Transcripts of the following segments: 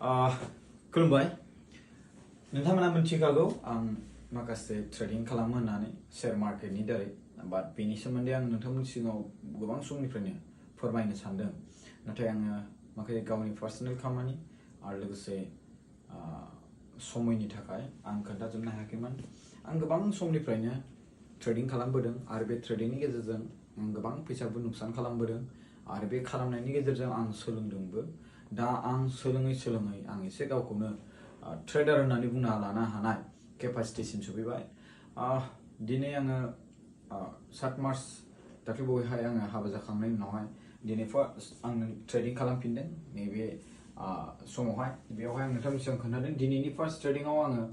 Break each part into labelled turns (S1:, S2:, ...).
S1: खुलुमबाय नोंथांमोना मिथिखागौ आं माखासे ट्रेडिं खालामो होननानै शेयार मार्केटनि दारै बाट बेनि सोमोन्दै आं नोंथांमोननि सिगाङाव गोबां समनिफ्रायनो फोरमायनो सानदों नाथाय आङो माखासे गावनि पार्सनेल खामानि आरो लोगोसे समयनि थाखाय आं खोन्थाजोबनो हायाखैमोन आं गोबां समनिफ्रायनो ट्रेडिं खालामबोदों आरो बे ट्रेडिंनि गेजेरजों आं गोबां फैसाबो नुकसान खालामबोदों आरो बे खालामनायनि गेजेरजों आं सोलोंदोंबो दा आं सोलोङै आं एसे गावखौनो ट्रेडार होननानै बुंना लानो हानाय केपासिटिसिम सफैबाय दिनै आङो 7 मार्च दाख्लै बावैहाय आङो हाबा जाखांनायनि उनावहाय दिनै फार्स्ट आं ट्रेडिं खालामफिनदों नैबे समावहाय बेयावहाय आं नोंथांनि सिगां खोन्थादों दिनैनि फार्स्ट ट्रेडिंआव आङो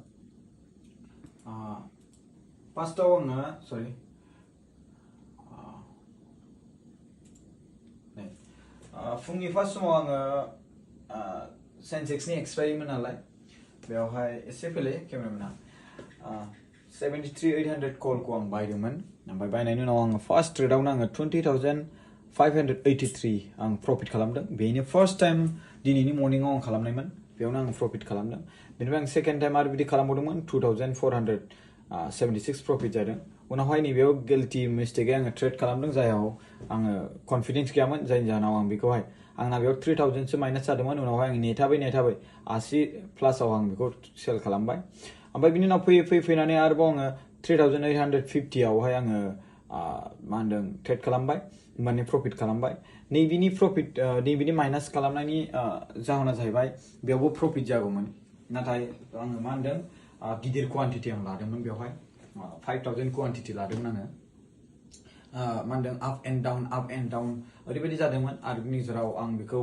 S1: फार्स्टआव आङो सरि फुंनि फार्स्ट समाव आङो सेन्सेक्सनि एक्सपायरिमोन नालाय बेयावहाय एसे फैले केमेरामेना 73,800 कलखौ आं बायदोंमोन ओमफ्राय बायनायनि उनाव आङो फार्स्ट ट्रेडआवनो आङो 20,583 आं प्रफिट खालामदों बेनो फार्स्ट टाइम दिनैनि मर्निंआव आं खालामनायमोन बेयावनो आं प्रफिट खालामदों बेनिफ्राय आं सेकेन्ड टाइम आरो बिदि खालामबावदोंमोन 2,476 प्रफिट जादों उनावहाय नैबेयाव गिल्टि मिस्टेकै आङो ट्रेड खालामदों जायाव आङो कन्फिडेन्स गैयामोन जायनि जाहोनाव आं बेखौहाय आंना बेयाव 3,000 सो माइनास जादोंमोन उनावहाय आं नेथाबै 80 प्लासआव आं बेखौ सेल खालामबाय ओमफ्राय बिनि उनाव फैनानै आरोबाव आङो 3,850 आवहाय आङो मा होनदों ट्रेड खालामबाय माने प्रफिट खालामबाय नैबिनि माइनास खालामनायनि जाहोना जाहैबाय बेयावबो प्रफिट जागौमोन नाथाय आङो मा होनदों गिदिर क्वान्टिटि आं लादोंमोन बेवहाय 5,000 क्वान्टिटि लादोंमोन आङो मा होनदों आप एन्ड डाउन ओरैबायदि जादोंमोन आरो बिनि गेजेराव आं बेखौ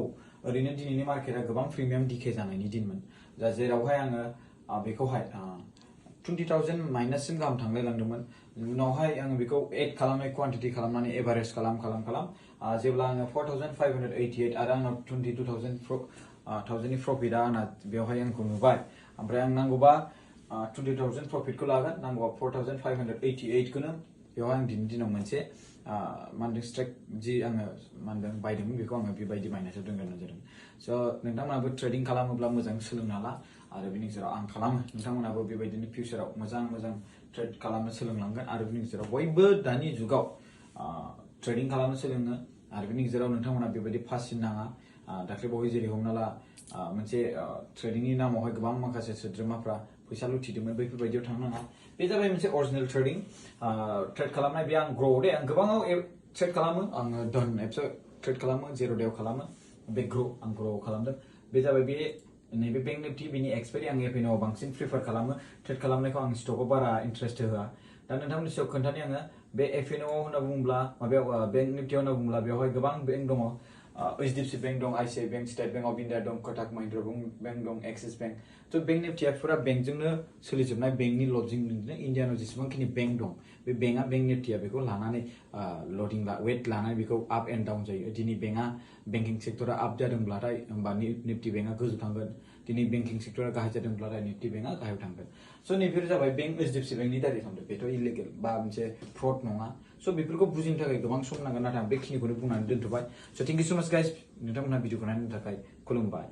S1: ओरैनो दिनैनि मार्केटआ गोबां प्रिमियाम डिके जानायनि दिनमोन जेरावहाय आङो बेखौहाय 20,000 माइनाससिम गाहाम थांलायलांदोंमोन उनावहाय आङो बेखौ एड खालामनाय क्वान्टिटि खालामनानै एभारेज खालाम जेब्ला आङो 4,588 आरो आंनाव 22,000 प्रफिटआ आंना बेवहाय आंखौ नुबाय ओमफ्राय आं नांगौबा 20,000 प्रफिटखौ लागोन नांगौबा 4,588 खौनो बेवहाय आं दिनैनि दिनाव मोनसे मा होनदों स्ट्राइक जि आङो मा होनदों बायदोंमोन बेखौ आङो बेबायदि माइनासाव दोनग्रोनाय जादों स' नोंथांमोनाबो ट्रेडिं खालामोब्ला मोजां सोलोंना ला आरो बिनि गेजेराव आं खालामो नोंथांमोनाबो बेबायदिनो फिउचाराव मोजां ट्रेड खालामनो सोलोंलांगोन आरो बिनि गेजेराव बयबो दानि जुगाव ट्रेडिं खालामनो सोलोङो आरो बिनि गेजेराव नोंथांमोना बेबायदि फासिन नाङा दाख्लै बावै जेरै हमना ला मोनसे ट्रेडिंनि नामावहाय गोबां माखासे सोद्रोमाफ्रा फैसा लुथिदोंमोन बैफोरबायदियाव थांनाङा बे जाबाय मोनसे अरिजिनेल ट्रेडिं ट्रेड खालामनाय बे आं ग्र' दे आं गोबाङाव ट्रेड खालामो आङो धन एप्सआव ट्रेड खालामो जेर' डेआव खालामो बे आं ग्र'आव खालामदों बे जाबाय बे नैबे बेंक निफ्टि बिनि एक्सपायरि आं एफएनअ बांसिन प्रिफार खालामो ट्रेड खालामनायखौ आं स्टकआव बारा इन्ट्रेस्ट होआ दा नोंथांमोननि सायाव खोन्थानि आङो बे एफएनअ होनना बुङोब्ला माबायाव बेंक निफ्टियाव होनना बुङोब्ला बेवहाय गोबां बेंक दङ एचडिएफसि बेंक दं ICICI bank state bank of India दं कटाक महिन्द्रा बेंक दं एक्सिस बेंक थ' बेंक निफ्टिया फुरा बेंकजोंनो सोलिजोबनाय बेंकनि लजिंजोंनो इन्डियानाव जेसेबांखिनि बेंक दं बे बेंक निफ्टिया बेखौ लानानै लडिं वेट लानानै बेखौ आप एन्ड डाउन जायो दिनै बेंकिं सेक्टरा आप जादोंब्लाथाय होमबा निफ्टि बेंकआ गोजौ थांगोन दिनै बेंकिं सेक्टरा गाहाय जादोंब्लाथाय निफ्टि बेंकआ गाहायाव थांगोन स' नैबेफोर जाबाय बेंक एचडिएफसि बेंकनि दारै थांदों बेथ' इलिगेल बा मोनसे फ्रड नङा स' बेफोरखौ बुजिनो थाखाय गोबां सम नांगोन नाथाय आं बेखिनिखौनो बुंनानै दोनथ'बाय स' थेंक इउ स' माच गाइस नोंथांमोनहा भिडिअखौ नायनो थाखाय खुलुमबाय